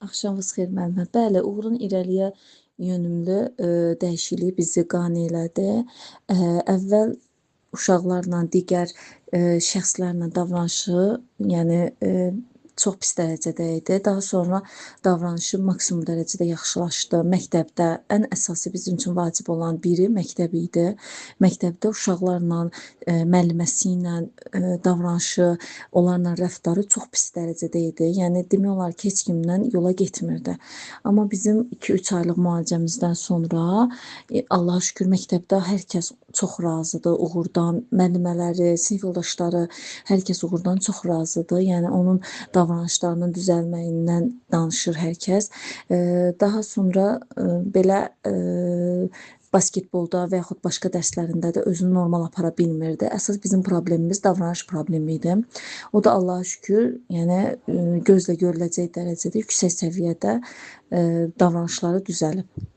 Axşamınız xeyir müəllimə. Bəli, Uğurun irəliyə yönümlü dəyişikliyi bizi qane elədi. Əvvəl uşaqlarla, digər şəxslərlə davranışı, yəni çox pis dərəcədə idi. Daha sonra davranışı maksimum dərəcədə yaxşılaşdı. Məktəbdə ən əsası bizim üçün vacib olan biri məktəb idi. Məktəbdə uşaqlarla, müəlliməsi ilə davranışı, onlarla rəftarı çox pis dərəcədə idi. Yəni demək olar ki, heç kimlə yola getmirdi. Amma bizim 2-3 aylıq müalicəmizdən sonra Allaha şükür məktəbdə hər kəs çox razıdır Uğurdan, müəllimələri, sinif yoldaşları, hər kəs Uğurdan çox razıdır. Yəni onun davranışlarının düzəlməyindən danışır hər kəs. Daha sonra belə basketbolda və yaxud başqa dərslərində də özünü normal apara bilmirdi. Əsas bizim problemimiz davranış problemi idi. O da Allaha şükür, yəni gözlə görüləcək dərəcədə yüksək səviyyədə davranışları düzəlib.